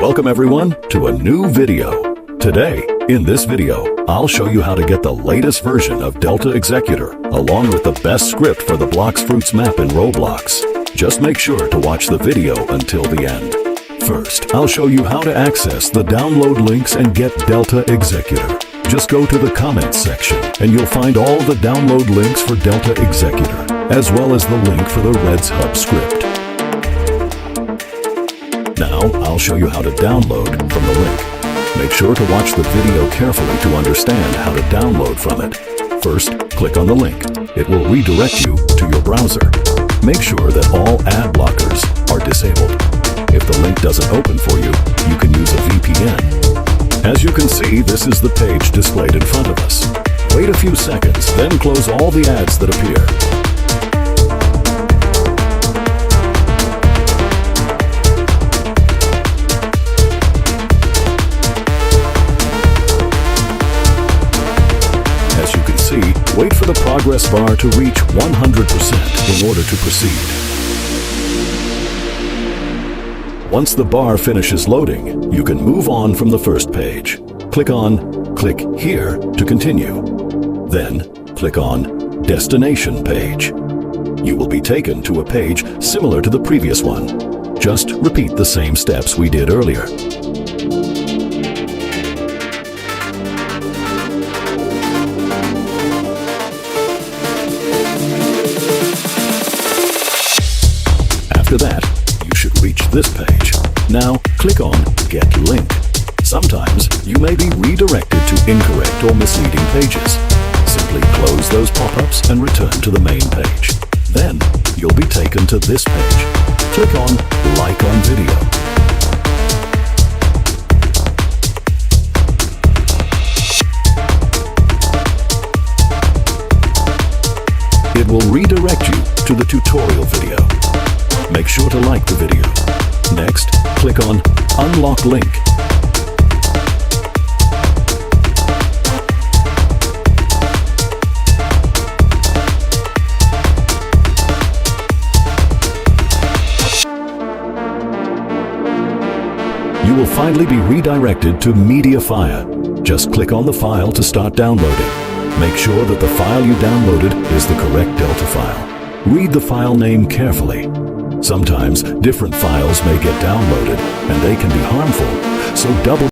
Welcome everyone to a new video. Today, in this video, I'll show you how to get the latest version of Delta Executor, along with the best script for the blox fruits map in Roblox. Just make sure to watch the video until the end. First, I'll show you how to access the download links and get Delta Executor. Just go to the comments section and you'll find all the download links for Delta Executor, as well as the link for the Redz Hub script. Now, I'll show you how to download from the link. Make sure to watch the video carefully to understand how to download from it. First, click on the link. It will redirect you to your browser. Make sure that all ad blockers are disabled. If the link doesn't open for you, you can use a VPN. As you can see, this is the page displayed in front of us. Wait a few seconds, then close all the ads that appear. As you can see, wait for the progress bar to reach 100% in order to proceed. Once the bar finishes loading, you can move on from the first page. Click Here to continue. Then, click on Destination Page. You will be taken to a page similar to the previous one. Just repeat the same steps we did earlier. After that, you should reach this page. Now, click on Get Link. Sometimes, you may be redirected to incorrect or misleading pages. Simply close those pop-ups and return to the main page. Then, you'll be taken to this page. Click on Like on Video. It will redirect you to the tutorial video. Make sure to like the video. Next, click on Unlock Link. You will finally be redirected to MediaFire. Just click on the file to start downloading. Make sure that the file you downloaded is the correct Delta file. Read the file name carefully. Sometimes different files may get downloaded and they can be harmful, so double